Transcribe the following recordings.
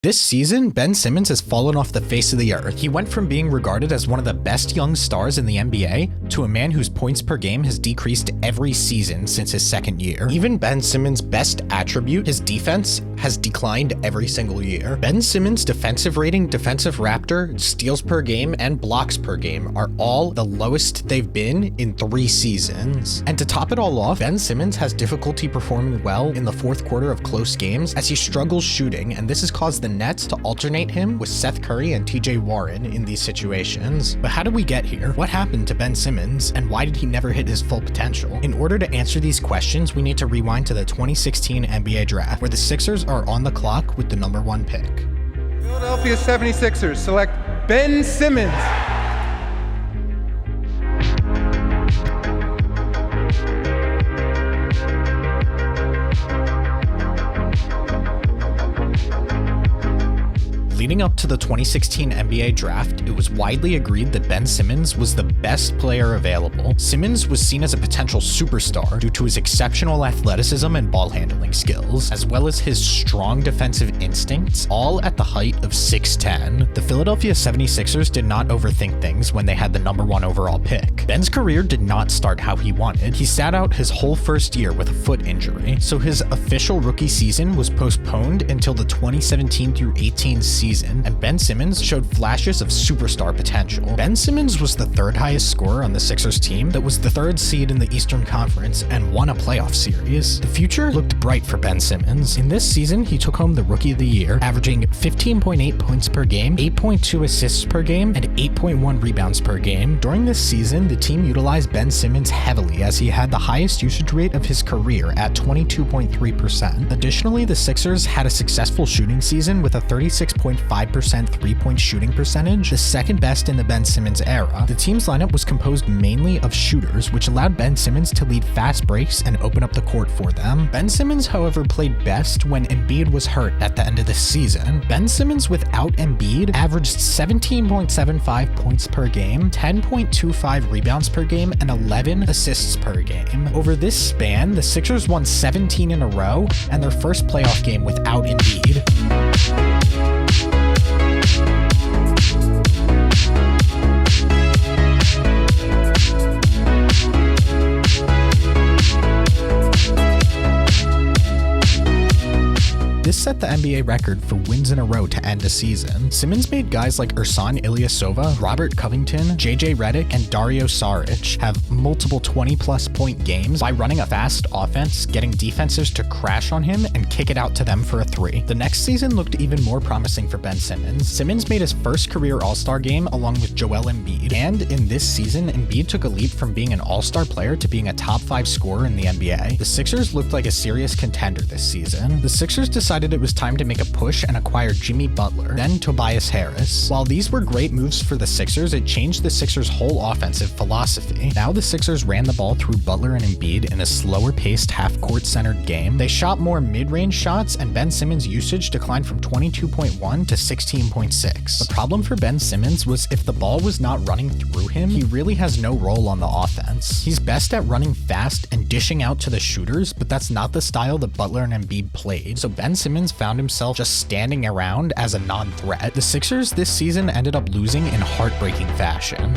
This season, Ben Simmons has fallen off the face of the earth. He went from being regarded as one of the best young stars in the NBA to a man whose points per game has decreased every season since his second year. Even Ben Simmons' best attribute, his defense, has declined every single year. Ben Simmons' defensive rating, defensive raptor, steals per game, and blocks per game are all the lowest they've been in 3 seasons. And to top it all off, Ben Simmons has difficulty performing well in the fourth quarter of close games as he struggles shooting, and this has caused the Nets to alternate him with Seth Curry and TJ Warren in these situations. But how did we get here? What happened to Ben Simmons, and why did he never hit his full potential? In order to answer these questions, we need to rewind to the 2016 NBA draft, where the Sixers are on the clock with the number 1 pick. Philadelphia 76ers select Ben Simmons. Leading up to the 2016 NBA draft, it was widely agreed that Ben Simmons was the best player available. Simmons was seen as a potential superstar due to his exceptional athleticism and ball handling skills, as well as his strong defensive instincts, all at the height of 6'10". The Philadelphia 76ers did not overthink things when they had the number 1 overall pick. Ben's career did not start how he wanted. He sat out his whole first year with a foot injury, so his official rookie season was postponed until the 2017 through 18 season, and Ben Simmons showed flashes of superstar potential. Ben Simmons was the 3rd highest scorer on the Sixers team that was the 3rd seed in the Eastern Conference and won a playoff series. The future looked bright for Ben Simmons. In this season, he took home the Rookie of the Year, averaging 15.8 points per game, 8.2 assists per game, and 8.1 rebounds per game. During this season, the team utilized Ben Simmons heavily as he had the highest usage rate of his career at 22.3%. Additionally, the Sixers had a successful shooting season with a 36.5% three-point shooting percentage, the second best in the Ben Simmons era. The team's lineup was composed mainly of shooters, which allowed Ben Simmons to lead fast breaks and open up the court for them. Ben Simmons, however, played best when Embiid was hurt at the end of the season. Ben Simmons without Embiid averaged 17.75 points per game, 10.25 rebounds per game, and 11 assists per game. Over this span, the Sixers won 17 in a row and their first playoff game without Embiid. This set the NBA record for wins in a row to end a season. Simmons made guys like Ersan Ilyasova, Robert Covington, JJ Redick, and Dario Saric have multiple 20-plus point games by running a fast offense, getting defenses to crash on him and kick it out to them for a 3. The next season looked even more promising for Ben Simmons. Simmons made his first career All-Star game along with Joel Embiid, and in this season, Embiid took a leap from being an All-Star player to being a top 5 scorer in the NBA. The Sixers looked like a serious contender this season. The Sixers decided it was time to make a push and acquire Jimmy Butler, then Tobias Harris. While these were great moves for the Sixers, it changed the Sixers' whole offensive philosophy. Now the Sixers ran the ball through Butler and Embiid in a slower-paced, half-court centered game. They shot more mid-range shots, and Ben Simmons' usage declined from 22.1 to 16.6. The problem for Ben Simmons was if the ball was not running through him, he really has no role on the offense. He's best at running fast and dishing out to the shooters, but that's not the style that Butler and Embiid played, so Ben Simmons found himself just standing around as a non-threat. The Sixers this season ended up losing in heartbreaking fashion.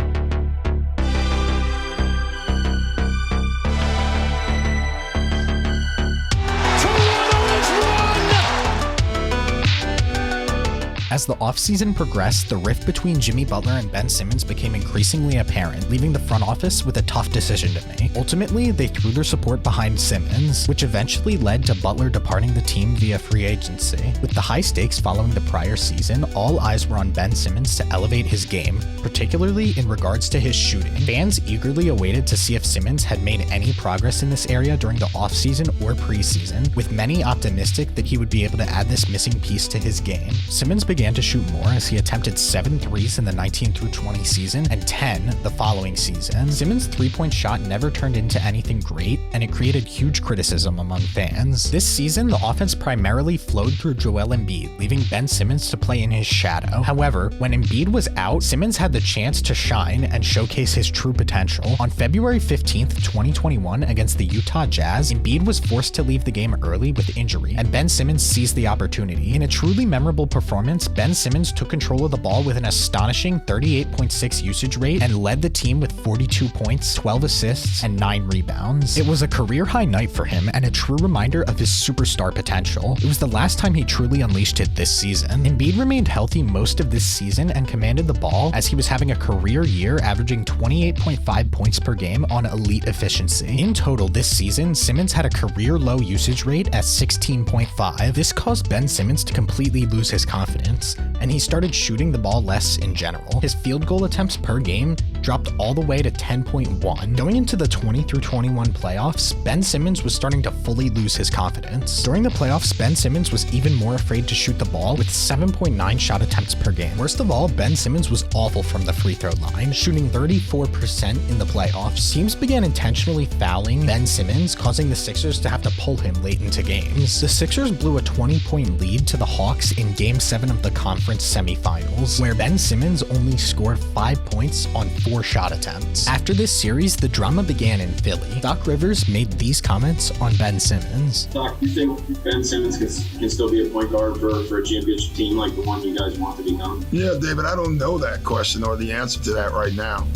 As the offseason progressed, the rift between Jimmy Butler and Ben Simmons became increasingly apparent, leaving the front office with a tough decision to make. Ultimately, they threw their support behind Simmons, which eventually led to Butler departing the team via free agency. With the high stakes following the prior season, all eyes were on Ben Simmons to elevate his game, particularly in regards to his shooting. Fans eagerly awaited to see if Simmons had made any progress in this area during the offseason or preseason, with many optimistic that he would be able to add this missing piece to his game. Simmons began began to shoot more as he attempted 7 threes in the 19-20 season and 10 the following season. Simmons' three-point shot never turned into anything great, and it created huge criticism among fans. This season, the offense primarily flowed through Joel Embiid, leaving Ben Simmons to play in his shadow. However, when Embiid was out, Simmons had the chance to shine and showcase his true potential. On February 15th, 2021, against the Utah Jazz, Embiid was forced to leave the game early with injury, and Ben Simmons seized the opportunity. In a truly memorable performance, Ben Simmons took control of the ball with an astonishing 38.6 usage rate and led the team with 42 points, 12 assists, and 9 rebounds. It was a career-high night for him and a true reminder of his superstar potential. It was the last time he truly unleashed it this season. Embiid remained healthy most of this season and commanded the ball as he was having a career year, averaging 28.5 points per game on elite efficiency. In total this season, Simmons had a career-low usage rate at 16.5. This caused Ben Simmons to completely lose his confidence, and he started shooting the ball less in general. His field goal attempts per game dropped all the way to 10.1. Going into the 20-21 playoffs, Ben Simmons was starting to fully lose his confidence. During the playoffs, Ben Simmons was even more afraid to shoot the ball with 7.9 shot attempts per game. Worst of all, Ben Simmons was awful from the free throw line, shooting 34% in the playoffs. Teams began intentionally fouling Ben Simmons, causing the Sixers to have to pull him late into games. The Sixers blew a 20-point lead to the Hawks in Game 7 of the conference semifinals, where Ben Simmons only scored 5 points on 4 shot attempts. After this series, the drama began in Philly. Doc Rivers made these comments on Ben Simmons. Doc, you think Ben Simmons can still be a point guard for a championship team like the one you guys want to become? Yeah, David, I don't know that question or the answer to that right now.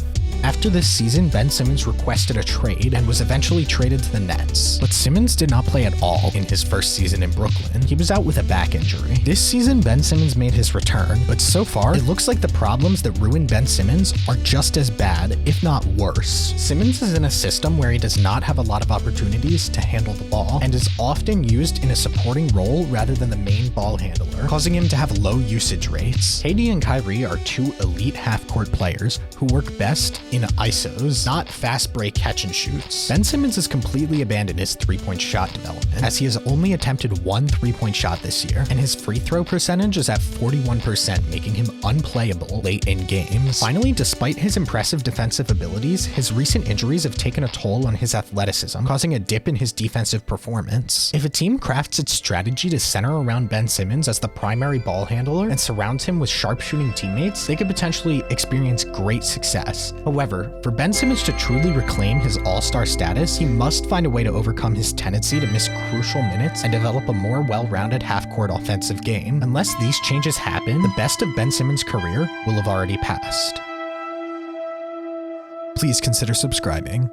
After this season, Ben Simmons requested a trade and was eventually traded to the Nets. But Simmons did not play at all in his first season in Brooklyn. He was out with a back injury. This season, Ben Simmons made his return, but so far, it looks like the problems that ruined Ben Simmons are just as bad, if not worse. Simmons is in a system where he does not have a lot of opportunities to handle the ball and is often used in a supporting role rather than the main ball handler, causing him to have low usage rates. KD and Kyrie are two elite half-court players who work best in ISOs, not fast break catch and shoots. Ben Simmons has completely abandoned his three-point shot development, as he has only attempted 1 three-point shot this year, and his free throw percentage is at 41%, making him unplayable late in games. Finally, despite his impressive defensive abilities, his recent injuries have taken a toll on his athleticism, causing a dip in his defensive performance. If a team crafts its strategy to center around Ben Simmons as the primary ball handler and surrounds him with sharpshooting teammates, they could potentially experience great success. However, for Ben Simmons to truly reclaim his all-star status, he must find a way to overcome his tendency to miss crucial minutes and develop a more well-rounded half-court offensive game. Unless these changes happen, the best of Ben Simmons' career will have already passed. Please consider subscribing.